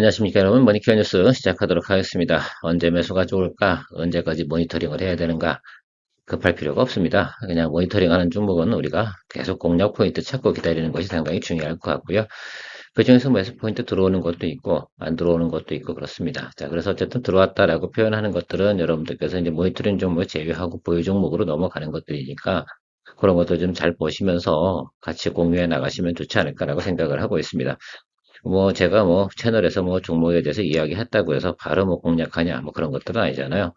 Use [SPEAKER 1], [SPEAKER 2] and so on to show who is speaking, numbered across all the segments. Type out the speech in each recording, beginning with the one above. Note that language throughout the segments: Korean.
[SPEAKER 1] 안녕하십니까 여러분. 머니케어 뉴스 시작하도록 하겠습니다. 언제 매수가 좋을까? 언제까지 모니터링을 해야 되는가? 급할 필요가 없습니다. 그냥 모니터링하는 종목은 우리가 계속 공략 포인트 찾고 기다리는 것이 상당히 중요할 것 같고요. 그 중에서 매수 포인트 들어오는 것도 있고 안 들어오는 것도 있고 그렇습니다. 자, 그래서 어쨌든 들어왔다라고 표현하는 것들은 여러분들께서 이제 모니터링 종목 제외하고 보유 종목으로 넘어가는 것들이니까 그런 것도 좀 잘 보시면서 같이 공유해 나가시면 좋지 않을까라고 생각을 하고 있습니다. 뭐 제가 뭐 채널에서 뭐 종목에 대해서 이야기했다고 해서 바로 뭐 공략하냐 뭐 그런 것들은 아니잖아요.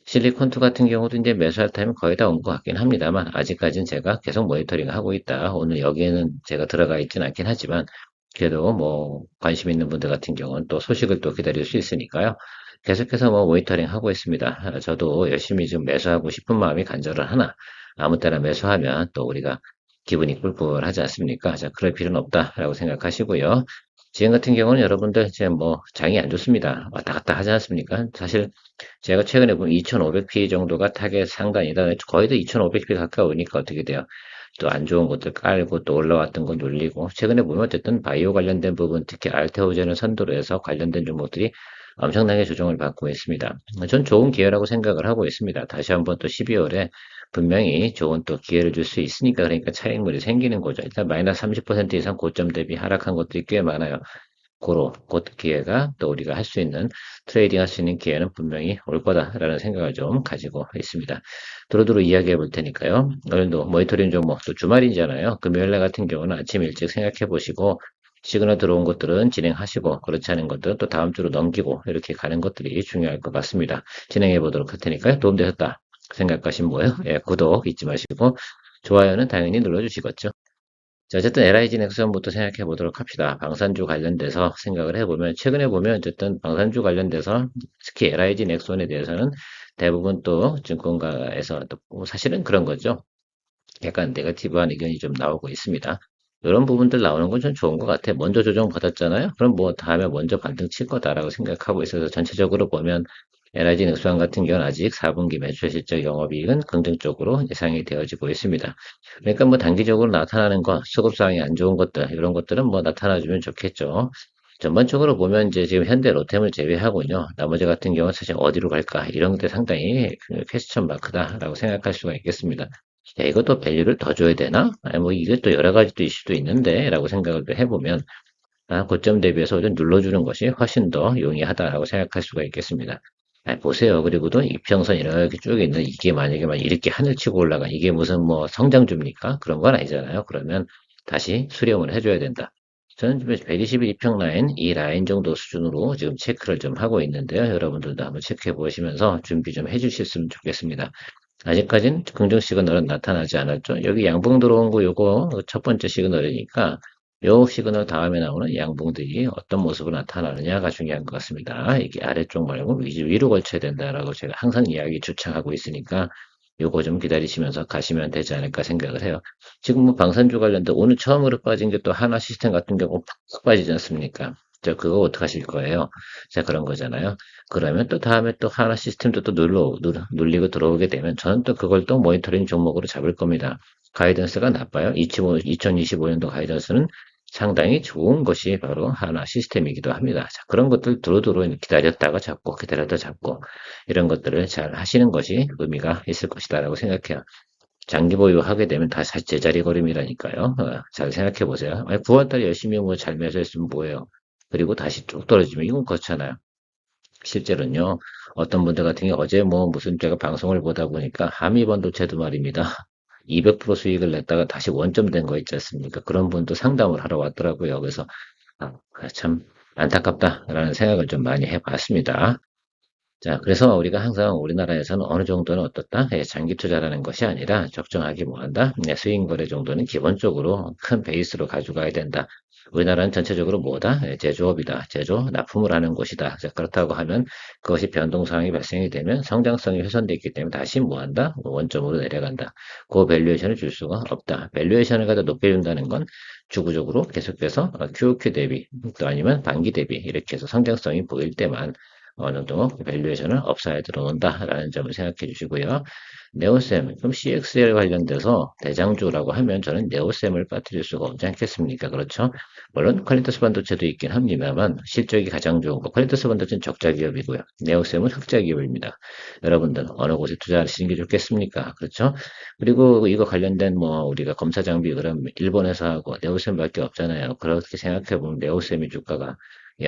[SPEAKER 1] 실리콘투 같은 경우도 이제 매수할 타임은 거의 다 온 것 같긴 합니다만 아직까지는 제가 계속 모니터링 하고 있다. 오늘 여기에는 제가 들어가 있지는 않긴 하지만 그래도 뭐 관심 있는 분들 같은 경우는 또 소식을 또 기다릴 수 있으니까요. 계속해서 뭐 모니터링 하고 있습니다. 저도 열심히 좀 매수하고 싶은 마음이 간절을 하나 아무 때나 매수하면 또 우리가 기분이 꿀꿀하지 않습니까? 자, 그럴 필요는 없다라고 생각하시고요. 지금 같은 경우는 여러분들 이제 뭐 장이 안 좋습니다. 왔다 갔다 하지 않습니까? 사실 제가 최근에 보면 2500p 정도가 타겟 상단이다. 거의 다 2500p 가까우니까 어떻게 돼요? 또 안 좋은 것들 깔고 또 올라왔던 거 눌리고 최근에 보면 어쨌든 바이오 관련된 부분 특히 알테오젠을 선도로 해서 관련된 종목들이 엄청나게 조정을 받고 있습니다. 전 좋은 기회라고 생각을 하고 있습니다. 다시 한번 또 12월에 분명히 좋은 또 기회를 줄 수 있으니까 그러니까 차익물이 생기는 거죠. 일단 마이너스 30% 이상 고점 대비 하락한 것들이 꽤 많아요. 곧 기회가 또 우리가 할 수 있는 트레이딩 할 수 있는 기회는 분명히 올 거다라는 생각을 좀 가지고 있습니다. 두루두루 이야기해 볼 테니까요. 오늘도 모니터링 종목 또 주말이잖아요. 금요일 날 같은 경우는 아침 일찍 생각해 보시고 시그널 들어온 것들은 진행하시고 그렇지 않은 것들은 또 다음 주로 넘기고 이렇게 가는 것들이 중요할 것 같습니다. 진행해 보도록 할 테니까요. 도움되셨다 생각하시면 뭐예요? 예, 구독 잊지 마시고 좋아요는 당연히 눌러주시겠죠. 자, 어쨌든 LIG 넥슨부터 생각해 보도록 합시다. 방산주 관련돼서 생각을 해보면, 최근에 보면 어쨌든 방산주 관련돼서 특히 LIG 넥슨에 대해서는 대부분 또 증권가에서 또 사실은 그런 거죠. 약간 네거티브한 의견이 좀 나오고 있습니다. 이런 부분들 나오는 건 좀 좋은 것 같아요. 먼저 조정받았잖아요. 그럼 뭐 다음에 먼저 반등 칠 거다라고 생각하고 있어서 전체적으로 보면 LIG 넥스원 같은 경우는 아직 4분기 매출 실적 영업이익은 긍정적으로 예상이 되어지고 있습니다. 그러니까 뭐 단기적으로 나타나는 것, 수급 상황이 안 좋은 것들, 이런 것들은 뭐 나타나주면 좋겠죠. 전반적으로 보면 이제 지금 현대 로템을 제외하고요. 나머지 같은 경우는 사실 어디로 갈까? 이런 것들 상당히 그 퀘스천 마크다라고 생각할 수가 있겠습니다. 야, 이것도 밸류를 더 줘야 되나? 아니, 뭐, 이게 또 여러 가지 또 이슈도 있는데, 라고 생각을 또 해보면, 고점 대비해서 좀 눌러주는 것이 훨씬 더 용이하다라고 생각할 수가 있겠습니다. 아니, 보세요. 그리고도 이평선 이렇게 쭉 있는 이게 만약에 막 이렇게 하늘 치고 올라가, 이게 무슨 뭐 성장주입니까? 그런 건 아니잖아요. 그러면 다시 수렴을 해줘야 된다. 저는 지금 121 이평 라인, 이 라인 정도 수준으로 지금 체크를 좀 하고 있는데요. 여러분들도 한번 체크해 보시면서 준비 좀 해주셨으면 좋겠습니다. 아직까진 긍정 시그널은 나타나지 않았죠. 여기 양봉 들어온 거 요거 첫 번째 시그널이니까 요 시그널 다음에 나오는 양봉들이 어떤 모습으로 나타나느냐가 중요한 것 같습니다. 이게 아래쪽 말고 위로 걸쳐야 된다라고 제가 항상 이야기 주창하고 있으니까 요거 좀 기다리시면서 가시면 되지 않을까 생각을 해요. 지금 뭐 방산주 관련된 오늘 처음으로 빠진 게 또 하나 시스템 같은 경우 팍 빠지지 않습니까? 저 그거 어떡하실 거예요? 자, 그런 거잖아요. 그러면 또 다음에 또 하나 시스템도 또 눌리고 들어오게 되면 저는 또 그걸 또 모니터링 종목으로 잡을 겁니다. 가이던스가 나빠요. 2025년도 가이던스는 상당히 좋은 것이 바로 하나 시스템이기도 합니다. 자, 그런 것들 두루두루 기다렸다가 잡고 기다렸다 잡고 이런 것들을 잘 하시는 것이 의미가 있을 것이다라고 생각해요. 장기 보유하게 되면 다 사실 제자리 걸음이라니까요. 잘 생각해 보세요. 9월달에 열심히 뭐 잘 매수했으면 뭐예요. 그리고 다시 쭉 떨어지면 이건 그렇잖아요. 실제로는요, 어떤 분들 같은 경우 어제 뭐 무슨 제가 방송을 보다 보니까 하미반도체도 말입니다. 200% 수익을 냈다가 다시 원점 된 거 있지 않습니까? 그런 분도 상담을 하러 왔더라고요. 그래서 참 안타깝다라는 생각을 좀 많이 해봤습니다. 자, 그래서 우리가 항상 우리나라에서는 어느 정도는 어떻다? 장기 투자라는 것이 아니라 적정하게 뭐 한다? 수익 거래 정도는 기본적으로 큰 베이스로 가져가야 된다. 우리나라는 전체적으로 뭐다? 제조업이다. 제조, 납품을 하는 곳이다. 자, 그렇다고 하면 그것이 변동사항이 발생이 되면 성장성이 훼손되어 있기 때문에 다시 뭐 한다? 원점으로 내려간다. 그 밸류에이션을 줄 수가 없다. 밸류에이션을 갖다 높게 준다는 건 주구적으로 계속해서 QOQ 대비 또 아니면 반기 대비 이렇게 해서 성장성이 보일 때만 어느 정도 밸류에이션을 업사이드로 놓는다라는 점을 생각해 주시고요. 네오셈, 그럼 CXL 관련돼서 대장주라고 하면 저는 네오셈을 빠뜨릴 수가 없지 않겠습니까? 그렇죠? 물론 퀄리터스 반도체도 있긴 합니다만 실적이 가장 좋은 거 퀄리터스 반도체는 적자 기업이고요. 네오셈은 흑자 기업입니다. 여러분들 어느 곳에 투자하시는 게 좋겠습니까? 그렇죠? 그리고 이거 관련된 뭐 우리가 검사 장비 그럼 일본 회사하고 네오셈밖에 없잖아요. 그렇게 생각해 보면 네오셈의 주가가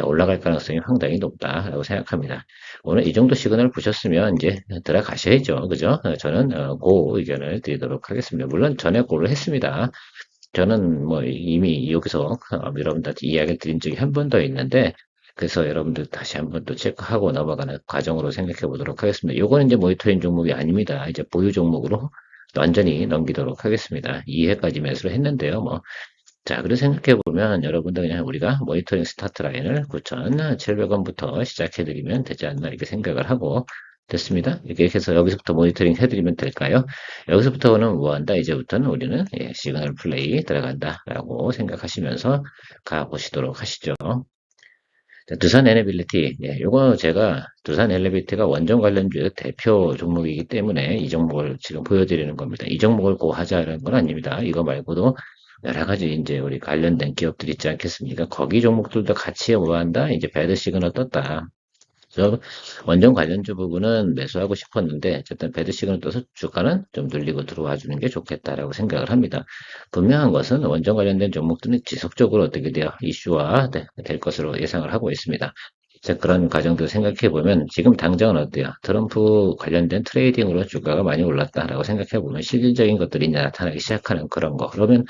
[SPEAKER 1] 올라갈 가능성이 상당히 높다라고 생각합니다. 오늘 이 정도 시그널 보셨으면 이제 들어가셔야죠. 그죠? 저는 고 의견을 드리도록 하겠습니다. 물론 전에 고를 했습니다. 저는 뭐 이미 여기서 여러분들한테 이야기 드린 적이 한 번 더 있는데 그래서 여러분들 다시 한번 또 체크하고 넘어가는 과정으로 생각해 보도록 하겠습니다. 요거는 이제 모니터링 종목이 아닙니다. 이제 보유 종목으로 완전히 넘기도록 하겠습니다. 2회까지 매수를 했는데요. 뭐 자, 그리고 생각해 보면 여러분들 그냥 우리가 모니터링 스타트 라인을 9,700원부터 시작해 드리면 되지 않나 이렇게 생각을 하고 됐습니다. 이렇게 해서 여기서부터 모니터링 해드리면 될까요? 여기서부터는 뭐 한다? 이제부터는 우리는 시그널 플레이 들어간다라고 생각하시면서 가보시도록 하시죠. 자, 두산 에너빌리티, 요거 제가 두산 엘리베이터가 원전 관련주의 대표 종목이기 때문에 이 종목을 지금 보여드리는 겁니다. 이 종목을 고하자는 건 아닙니다. 이거 말고도 여러 가지 이제 우리 관련된 기업들 있지 않겠습니까? 거기 종목들도 같이 뭐한다? 이제 배드 시그널 떴다. 그래서 원전 관련주 부분은 매수하고 싶었는데 어쨌든 배드 시그널 떠서 주가는 좀 눌리고 들어와 주는 게 좋겠다라고 생각을 합니다. 분명한 것은 원전 관련된 종목들은 지속적으로 어떻게 돼요? 이슈화 될 것으로 예상을 하고 있습니다. 자, 그런 과정도 생각해 보면 지금 당장은 어때요? 트럼프 관련된 트레이딩으로 주가가 많이 올랐다라고 생각해 보면 실질적인 것들이 이제 나타나기 시작하는 그런 거. 그러면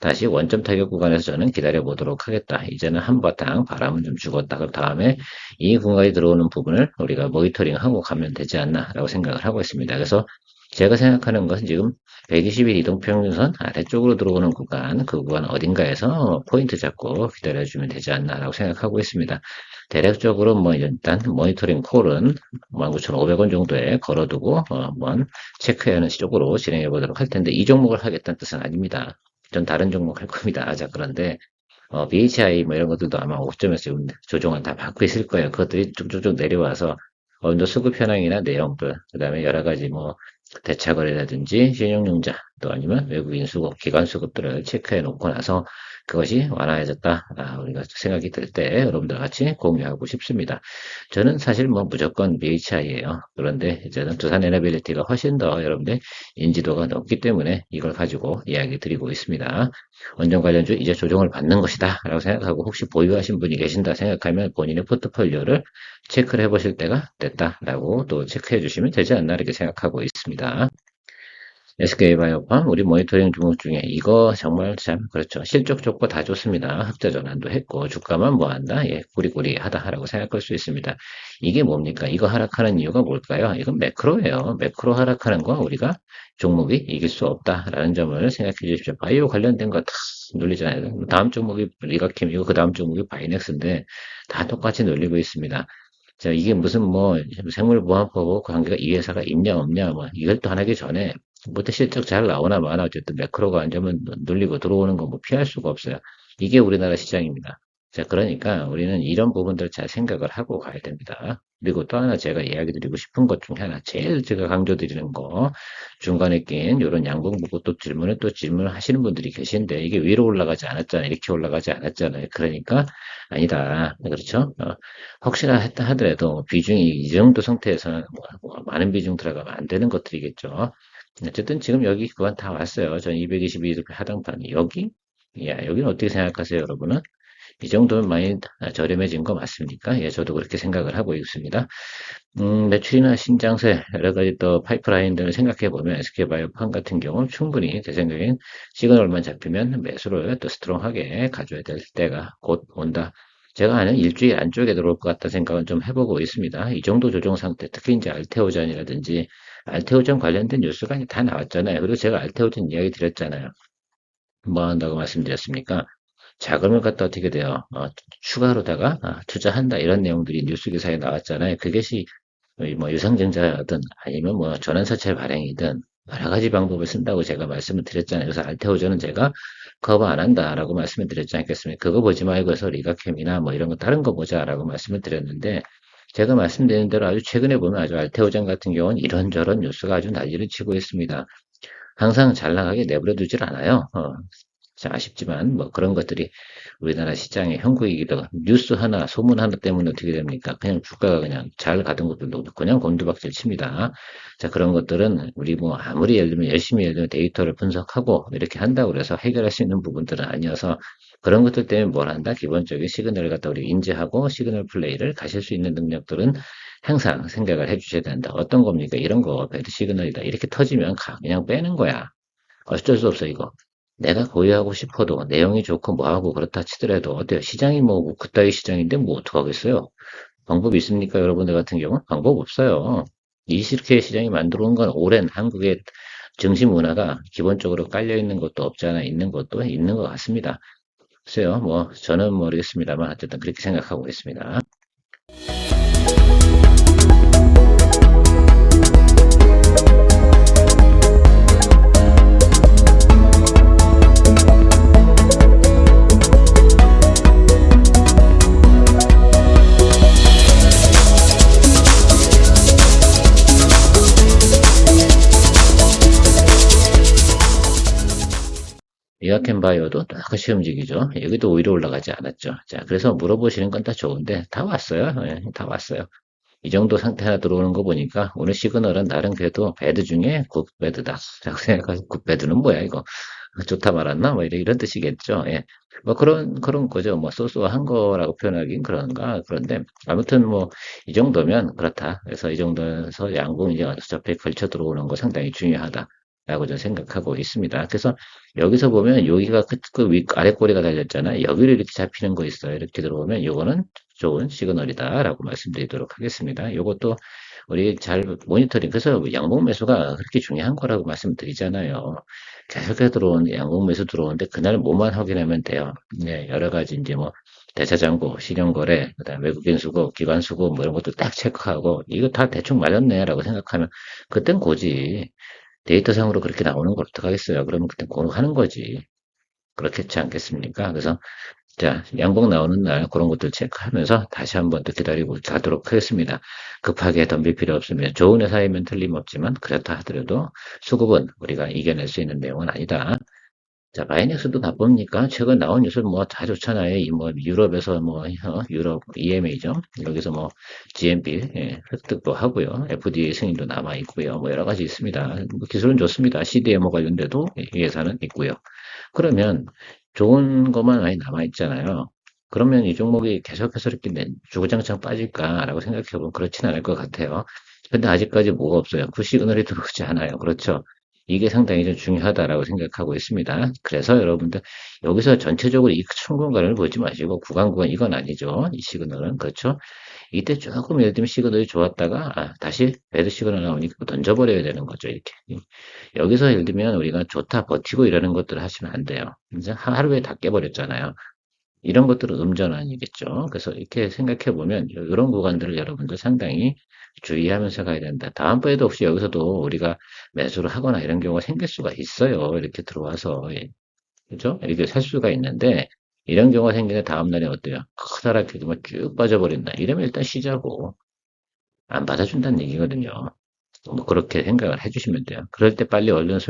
[SPEAKER 1] 다시 원점 타격 구간에서 저는 기다려 보도록 하겠다. 이제는 한바탕 바람은 좀 죽었다. 그 다음에 이 구간에 들어오는 부분을 우리가 모니터링하고 가면 되지 않나라고 생각을 하고 있습니다. 그래서 제가 생각하는 것은 지금 120일 이동평균선 아래쪽으로 들어오는 구간, 그 구간 어딘가에서 포인트 잡고 기다려주면 되지 않나라고 생각하고 있습니다. 대략적으로 뭐 일단 모니터링 콜은 19,500원 정도에 걸어두고 한번 체크하는 쪽으로 진행해 보도록 할 텐데 이 종목을 하겠다는 뜻은 아닙니다. 전 다른 종목 할 겁니다. 자, 그런데 BHI 뭐 이런 것들도 아마 5점에서 지금 조정을 다 받고 있을 거예요. 그것들이 쭉쭉쭉 내려와서 어느 정도 수급 현황이나 내용들, 그 다음에 여러 가지 뭐 대차거래라든지 신용융자 또 아니면 외국인 수급, 기관 수급들을 체크해 놓고 나서 그것이 완화해졌다. 우리가 생각이 들 때 여러분들 같이 공유하고 싶습니다. 저는 사실 뭐 무조건 BHI예요. 그런데 저는 두산 에너빌리티가 훨씬 더 여러분들 인지도가 높기 때문에 이걸 가지고 이야기 드리고 있습니다. 원전 관련주 이제 조정을 받는 것이다 라고 생각하고 혹시 보유하신 분이 계신다 생각하면 본인의 포트폴리오를 체크를 해보실 때가 됐다라고 또 체크해 주시면 되지 않나 이렇게 생각하고 있습니다. SK바이오팜 우리 모니터링 종목 중에 이거 정말 참 그렇죠. 실적 좋고 다 좋습니다. 흑자 전환도 했고 주가만 뭐 한다? 꾸리꾸리하다라고 생각할 수 있습니다. 이게 뭡니까? 이거 하락하는 이유가 뭘까요? 이건 매크로예요. 매크로 하락하는 거 우리가 종목이 이길 수 없다라는 점을 생각해 주십시오. 바이오 관련된 거 다 눌리잖아요. 다음 종목이 리가캠이고 그 다음 종목이 바이넥스인데 다 똑같이 눌리고 있습니다. 자, 이게 무슨 뭐 생물보안법하고 관계가 이 회사가 있냐 없냐 뭐 이걸 또 하기 전에 뭐때 실적 잘 나오나 마나 어쨌든 매크로가 안 좋으면 눌리고 들어오는 거 뭐 피할 수가 없어요. 이게 우리나라 시장입니다. 자, 그러니까 우리는 이런 부분들 잘 생각을 하고 가야 됩니다. 그리고 또 하나 제가 이야기 드리고 싶은 것 중에 하나, 제일 제가 강조드리는 거, 중간에 낀 이런 양봉 보고 또 질문을 하시는 분들이 계신데, 이게 위로 올라가지 않았잖아요. 이렇게 올라가지 않았잖아요. 그러니까, 아니다. 그렇죠? 혹시나 했다 하더라도 비중이 이 정도 상태에서는 뭐 많은 비중 들어가면 안 되는 것들이겠죠. 어쨌든 지금 여기 구간 다 왔어요. 전 222 하단판. 여기? 야, 여기는 어떻게 생각하세요, 여러분은? 이 정도면 많이 저렴해진 거 맞습니까? 예, 저도 그렇게 생각을 하고 있습니다. 매출이나 신장세, 여러 가지 또 파이프라인들을 생각해 보면 SK바이오팜 같은 경우는 충분히 제 생각엔 시그널만 잡히면 매수를 또 스트롱하게 가져야 될 때가 곧 온다. 제가 아는 일주일 안쪽에 들어올 것 같다는 생각은 좀 해보고 있습니다. 이 정도 조정 상태, 특히 이제 알테오전이라든지 알테오전 관련된 뉴스가 이제 다 나왔잖아요. 그리고 제가 알테오전 이야기 드렸잖아요. 뭐 한다고 말씀드렸습니까? 자금을 갖다 어떻게 돼요? 추가로다가 투자한다 이런 내용들이 뉴스 기사에 나왔잖아요. 그것이 뭐 유상증자든 아니면 뭐 전환사채 발행이든 여러 가지 방법을 쓴다고 제가 말씀을 드렸잖아요. 그래서 알테오전은 제가 커버 안 한다라고 말씀을 드렸지 않겠습니까? 그거 보지 말고 해서 리가캠이나 뭐 이런 거 다른 거 보자라고 말씀을 드렸는데 제가 말씀드린 대로 아주 최근에 보면 아주 알테오장 같은 경우는 이런저런 뉴스가 아주 난리를 치고 있습니다. 항상 잘 나가게 내버려 두질 않아요. 참 아쉽지만 뭐 그런 것들이 우리나라 시장의 형국이기도 하고 뉴스 하나, 소문 하나 때문에 어떻게 됩니까? 그냥 주가가 그냥 잘 가던 것들도 그냥 곤두박질 칩니다. 자, 그런 것들은 우리 뭐 아무리 예를 들면 열심히 예를 들면 데이터를 분석하고 이렇게 한다고 그래서 해결할 수 있는 부분들은 아니어서 그런 것들 때문에 뭘 한다? 기본적인 시그널을 갖다 우리 인지하고 시그널 플레이를 가실 수 있는 능력들은 항상 생각을 해주셔야 된다. 어떤 겁니까? 이런 거, 배드 시그널이다. 이렇게 터지면 그냥 빼는 거야. 어쩔 수 없어, 이거. 내가 보유하고 싶어도 내용이 좋고 뭐하고 그렇다 치더라도 어때요? 시장이 뭐 그따위 시장인데 뭐 어떡하겠어요? 방법이 있습니까? 여러분들 같은 경우는 방법 없어요. 이렇게 시장이 만들어 온 건 오랜 한국의 증시 문화가 기본적으로 깔려 있는 것도 없지 않아 있는 것도 있는 것 같습니다. 글쎄요, 뭐 저는 모르겠습니다만 어쨌든 그렇게 생각하고 있습니다. 이와켄바이오도 똑같이 움직이죠. 여기도 오히려 올라가지 않았죠. 자, 그래서 물어보시는 건 다 좋은데 다 왔어요. 예, 다 왔어요. 이 정도 상태 하나 들어오는 거 보니까 오늘 시그널은 나름 그래도 배드 중에 굿배드다. 라고 생각하고 굿배드는 뭐야 이거. 좋다 말았나? 뭐 이런 뜻이겠죠. 예. 뭐 그런 거죠. 뭐 소소한 거라고 표현하긴 그런가. 그런데 아무튼 뭐 이 정도면 그렇다. 그래서 이 정도에서 양봉 이제 어차피 걸쳐 들어오는 거 상당히 중요하다. 라고 저는 생각하고 있습니다. 그래서 여기서 보면 여기가 아래 꼬리가 달렸잖아요. 여기를 이렇게 잡히는 거 있어요. 이렇게 들어오면 이거는 좋은 시그널이다라고 말씀드리도록 하겠습니다. 이것도 우리 잘 모니터링, 그래서 양봉 매수가 그렇게 중요한 거라고 말씀드리잖아요. 계속해서 들어오는 양봉 매수 들어오는데 그날 뭐만 확인하면 돼요. 네, 여러 가지 이제 뭐 대차장고, 신용거래, 그다음 외국인 수고, 기관 수고 뭐 이런 것도 딱 체크하고 이거 다 대충 맞았네라고 생각하면 그땐 고지. 데이터상으로 그렇게 나오는 걸 어떡하겠어요. 그러면 그때 공하는 거지. 그렇겠지 않겠습니까? 그래서 자, 양봉 나오는 날 그런 것들 체크하면서 다시 한번 또 기다리고 가도록 하겠습니다. 급하게 덤빌 필요 없습니다. 좋은 회사이면 틀림없지만 그렇다 하더라도 수급은 우리가 이겨낼 수 있는 내용은 아니다. 자, 마이넥스도 나쁩니까? 최근 나온 뉴스 뭐 다 좋잖아요. 이 뭐 유럽에서 뭐 유럽 EMA죠. 여기서 뭐 GMP 획득도 하고요. FDA 승인도 남아 있고요. 뭐 여러 가지 있습니다. 뭐 기술은 좋습니다. CDMO 관련돼도 예산은 있고요. 그러면 좋은 것만 많이 남아 있잖아요. 그러면 이 종목이 계속해서 이렇게 주구장창 빠질까라고 생각해 보면 그렇진 않을 것 같아요. 근데 아직까지 뭐가 없어요. 그 시그널이 들어오지 않아요. 그렇죠. 이게 상당히 좀 중요하다라고 생각하고 있습니다. 그래서 여러분들 여기서 전체적으로 이 큰 공간을 보지 마시고 구간 이건 아니죠. 이 시그널은 그렇죠. 이때 조금 예를 들면 시그널이 좋았다가 다시 배드 시그널 나오니까 던져버려야 되는 거죠. 이렇게 여기서 예를 들면 우리가 좋다 버티고 이러는 것들을 하시면 안 돼요. 이제 하루에 다 깨버렸잖아요. 이런 것들은 음전환이겠죠. 그래서 이렇게 생각해 보면 이런 구간들을 여러분들 상당히 주의하면서 가야 된다. 다음번에도 혹시 여기서도 우리가 매수를 하거나 이런 경우가 생길 수가 있어요. 이렇게 들어와서. 예. 그죠? 이렇게 살 수가 있는데, 이런 경우가 생기는 다음날에 어때요? 커다랗게 쭉 빠져버린다. 이러면 일단 쉬자고. 안 받아준다는 얘기거든요. 뭐 그렇게 생각을 해주시면 돼요. 그럴 때 빨리 얼른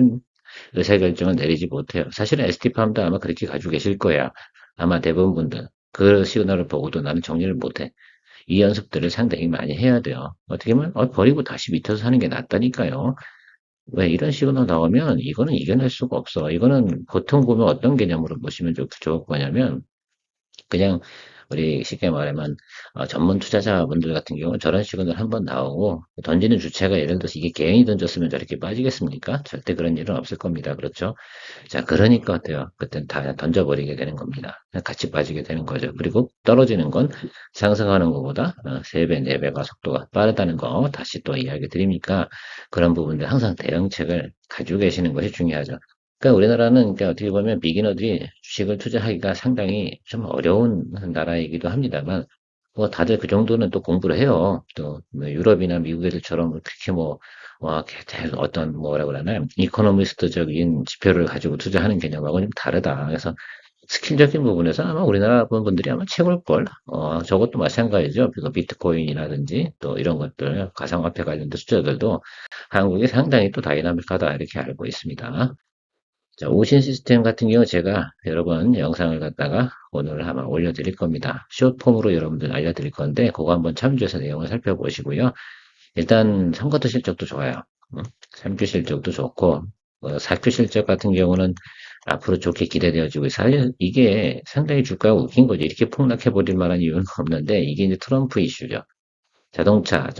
[SPEAKER 1] 의사결정을 내리지 못해요. 사실은 ST팜도 아마 그렇게 가지고 계실 거야. 아마 대부분 분들. 그 시그널을 보고도 나는 정리를 못해. 이 연습들을 상당히 많이 해야 돼요. 어떻게 보면 버리고 다시 밑에서 사는 게 낫다니까요. 왜 이런 시그널 나오면 이거는 이겨낼 수가 없어. 이거는 보통 보면 어떤 개념으로 보시면 좋을 거냐면 그냥 우리 쉽게 말하면 전문 투자자분들 같은 경우는 저런 시그널 한번 나오고 던지는 주체가 예를 들어서 이게 개인이 던졌으면 저렇게 빠지겠습니까? 절대 그런 일은 없을 겁니다. 그렇죠? 자, 그러니까 어때요? 그땐 다 던져버리게 되는 겁니다. 같이 빠지게 되는 거죠. 그리고 떨어지는 건 상승하는 것보다 3배, 4배가 속도가 빠르다는 거 다시 또 이야기 드리니까 그런 부분들 항상 대응책을 가지고 계시는 것이 중요하죠. 그러니까 우리나라는 그러니까 어떻게 보면 비기너들이 주식을 투자하기가 상당히 좀 어려운 나라이기도 합니다만 뭐 다들 그 정도는 또 공부를 해요. 또뭐 유럽이나 미국 애들처럼 그렇게 뭐 어떤 뭐라 그러나요? 이코노미스트적인 지표를 가지고 투자하는 개념하고는 좀 다르다. 그래서 스킬적인 부분에서 아마 우리나라 분들이 아마 최고일걸. 저것도 마찬가지죠. 그 비트코인이라든지 또 이런 것들, 가상화폐 관련된 투자들도 한국이 상당히 또 다이나믹하다 이렇게 알고 있습니다. 자, 오신 시스템 같은 경우 제가 여러 번 영상을 갖다가 오늘 아마 올려드릴 겁니다. 숏폼으로 여러분들 알려드릴 건데 그거 한번 참조해서 내용을 살펴보시고요. 일단 3쿼터 실적도 좋아요. 3주 실적도 좋고 4큐 실적 같은 경우는 앞으로 좋게 기대되어지고 사실 이게 상당히 주가가 웃긴 거죠. 이렇게 폭락해 버릴 만한 이유는 없는데 이게 이제 트럼프 이슈죠. 자동차,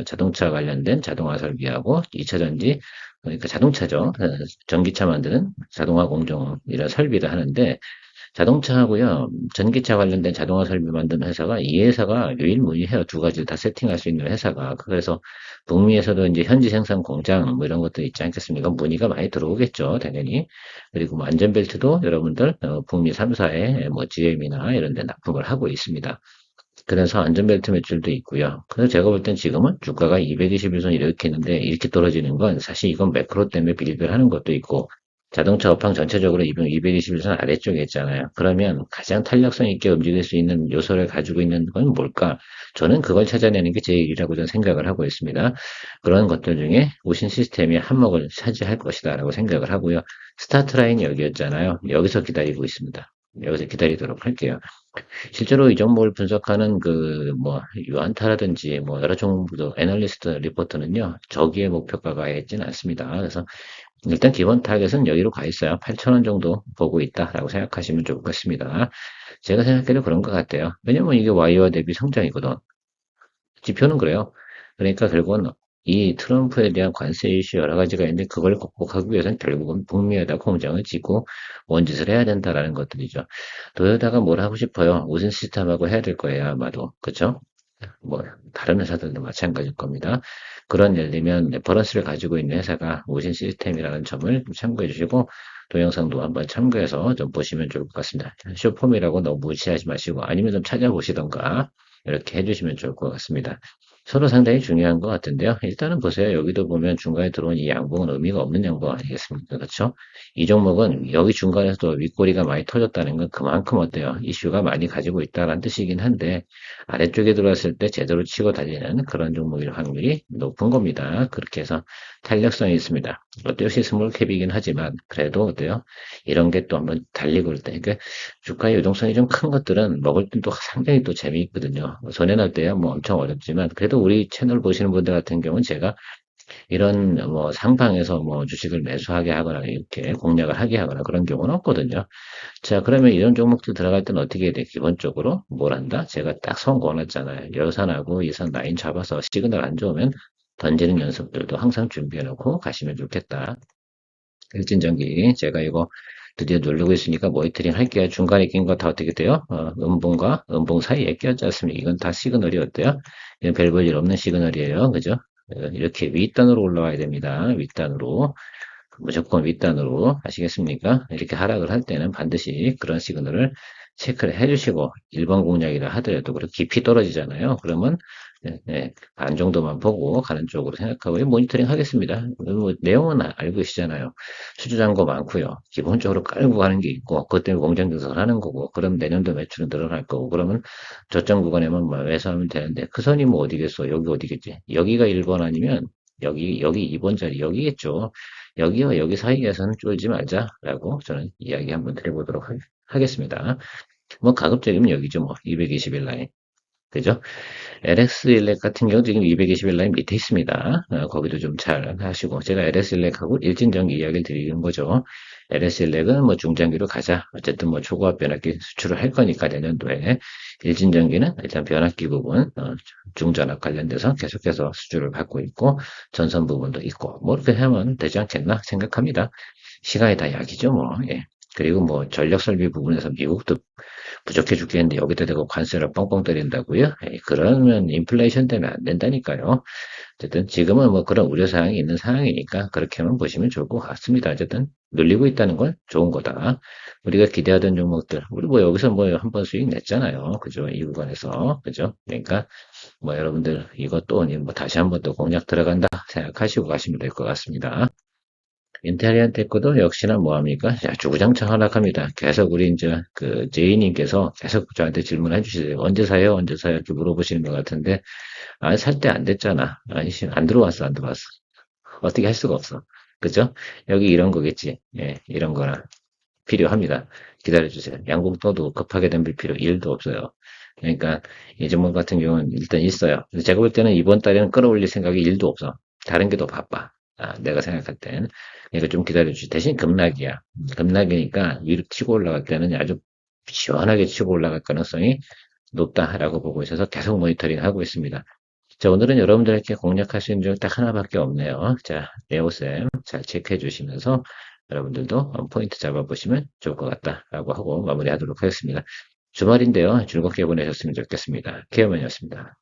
[SPEAKER 1] 자동차 관련된 자동화 설비하고 2차 전지, 그러니까 자동차죠. 전기차 만드는 자동화 공정 이런 설비를 하는데 자동차하고요, 전기차 관련된 자동화 설비 만드는 회사가 이 회사가 유일무이해요. 두 가지를 다 세팅할 수 있는 회사가. 그래서 북미에서도 이제 현지 생산 공장 뭐 이런 것도 있지 않겠습니까? 문의가 많이 들어오겠죠, 당연히. 그리고 뭐 안전벨트도 여러분들 북미 3사에 뭐 GM이나 이런 데 납품을 하고 있습니다. 그래서 안전벨트 매출도 있고요. 그래서 제가 볼 땐 지금은 주가가 221선 이렇게 있는데 이렇게 떨어지는 건 사실 이건 매크로 때문에 빌빌하는 것도 있고 자동차 업황 전체적으로 221선 아래쪽에 있잖아요. 그러면 가장 탄력성 있게 움직일 수 있는 요소를 가지고 있는 건 뭘까? 저는 그걸 찾아내는 게 제 일이라고 저는 생각을 하고 있습니다. 그런 것들 중에 우신 시스템이 한몫을 차지할 것이다라고 생각을 하고요. 스타트 라인이 여기였잖아요. 여기서 기다리고 있습니다. 여기서 기다리도록 할게요. 실제로 이 종목을 분석하는 뭐, 유안타라든지 뭐, 여러 종목도 애널리스트 리포트는요, 저기에 목표가가 가 있지는 않습니다. 그래서 일단 기본 타겟은 여기로 가 있어요. 8,000원 정도 보고 있다라고 생각하시면 좋겠습니다. 제가 생각해도 그런 것 같아요. 왜냐면 이게 와이와 대비 성장이거든. 지표는 그래요. 그러니까 결국은 이 트럼프에 대한 관세 이슈 여러 가지가 있는데 그걸 극복하기 위해서는 결국은 북미에다 공장을 짓고 원짓을 해야 된다라는 것들이죠. 도요타가 뭘 하고 싶어요? 무슨 시스템하고 해야 될 거예요, 아마도. 그쵸? 뭐 다른 회사들도 마찬가지일 겁니다. 그런 예를 들면 레퍼런스를 가지고 있는 회사가 오신 시스템이라는 점을 좀 참고해 주시고 동영상도 한번 참고해서 좀 보시면 좋을 것 같습니다. 쇼폼이라고 너무 무시하지 마시고 아니면 좀 찾아보시던가 이렇게 해주시면 좋을 것 같습니다. 서로 상당히 중요한 것 같은데요. 일단은 보세요. 여기도 보면 중간에 들어온 이 양봉은 의미가 없는 양봉 아니겠습니까? 그렇죠? 이 종목은 여기 중간에서도 윗꼬리가 많이 터졌다는 건 그만큼 어때요? 이슈가 많이 가지고 있다는 뜻이긴 한데 아래쪽에 들어왔을 때 제대로 치고 달리는 그런 종목일 확률이 높은 겁니다. 그렇게 해서 탄력성이 있습니다. 롯데 역시 스몰캡이긴 하지만 그래도 어때요? 이런 게 또 한번 달리고 있다. 그러니까 주가의 유동성이 좀 큰 것들은 먹을 때도 상당히 또 재미있거든요. 손해 날 때야 뭐 엄청 어렵지만 그래도 우리 채널 보시는 분들 같은 경우는 제가 이런 뭐 상방에서 뭐 주식을 매수하게 하거나 이렇게 공략을 하게 하거나 그런 경우는 없거든요. 자, 그러면 이런 종목들 들어갈 때는 어떻게 해야 돼? 기본적으로 뭘 한다? 제가 딱 선고놨잖아요. 열선하고 이선 라인 잡아서 시그널 안 좋으면 던지는 연습들도 항상 준비해 놓고 가시면 좋겠다. 일진전기 제가 이거 드디어 누르고 있으니까 모니터링 할게요. 중간에 낀 거 다 어떻게 돼요? 음봉과 음봉 사이에 끼었지 않습니까? 이건 다 시그널이 어때요? 이건 별 볼 일 없는 시그널이에요. 그죠? 이렇게 윗단으로 올라와야 됩니다. 윗단으로. 무조건 윗단으로 아시겠습니까? 이렇게 하락을 할 때는 반드시 그런 시그널을 체크를 해주시고 1번 공략이라 하더라도 그렇게 깊이 떨어지잖아요. 그러면 반 정도만 보고 가는 쪽으로 생각하고 모니터링 하겠습니다. 뭐 내용은 알고 계시잖아요. 수주잔고 많고요. 기본적으로 깔고 가는 게 있고 그것 때문에 공장 증설을 하는 거고 그럼 내년도 매출은 늘어날 거고 그러면 저점 구간에만 뭐 매수하면 되는데 그 선이 뭐 어디겠어? 여기 어디겠지? 여기가 1번 아니면 여기 2번 자리 여기겠죠. 여기와 여기 사이에서는 쫄지 말자라고 저는 이야기 한번 드려보도록 하겠습니다. 뭐 가급적이면 여기죠. 뭐 221 라인. 그죠? LX 일렉 같은 경우 지금 221 라인 밑에 있습니다. 거기도 좀 잘 하시고 제가 LS 일렉하고 일진전기 이야기를 드리는 거죠. LS 일렉은 뭐 중장기로 가자. 어쨌든 뭐 초고압 변압기 수출을 할 거니까 내년도에 일진전기는 일단 변압기 부분 중전압 관련돼서 계속해서 수주를 받고 있고 전선 부분도 있고 뭐 이렇게 하면 되지 않겠나 생각합니다. 시간이 다 약이죠 뭐. 예. 그리고 뭐 전력 설비 부분에서 미국도 부족해 죽겠는데 여기다 대고 관세를 뻥뻥 때린다고요? 에이, 그러면 인플레이션 때문에 안 된다니까요. 어쨌든 지금은 뭐 그런 우려사항이 있는 상황이니까 그렇게만 보시면 좋을 것 같습니다. 어쨌든 늘리고 있다는 건 좋은 거다. 우리가 기대하던 종목들, 우리 뭐 여기서 뭐 한 번 수익 냈잖아요. 그죠? 이 구간에서. 그죠? 그러니까 뭐 여러분들 이것도 뭐 다시 한 번 또 공략 들어간다 생각하시고 가시면 될 것 같습니다. 인텔리안테코도 역시나 뭐합니까? 자, 주구장창 하락합니다. 계속 우리 이제 그 제이님께서 계속 저한테 질문해 주시세요. 언제 사요? 언제 사요? 이렇게 물어보시는 것 같은데, 아, 살 때 안 됐잖아. 아니, 안 들어왔어, 안 들어왔어. 어떻게 할 수가 없어. 그죠? 여기 이런 거겠지. 예, 이런 거나 필요합니다. 기다려주세요. 양국 떠도 급하게 덤빌 필요 1도 없어요. 그러니까 예전문 같은 경우는 일단 있어요. 근데 제가 볼 때는 이번 달에는 끌어올릴 생각이 1도 없어. 다른 게 더 바빠. 아, 내가 생각할 땐. 그러니까 좀 기다려주지. 대신 급락이야. 급락이니까 위로 치고 올라갈 때는 아주 시원하게 치고 올라갈 가능성이 높다라고 보고 있어서 계속 모니터링 하고 있습니다. 자, 오늘은 여러분들에게 공략할 수 있는 중 딱 하나밖에 없네요. 자, 네오셈 잘 체크해 주시면서 여러분들도 포인트 잡아보시면 좋을 것 같다라고 하고 마무리하도록 하겠습니다. 주말인데요. 즐겁게 보내셨으면 좋겠습니다. 케어맨이었습니다.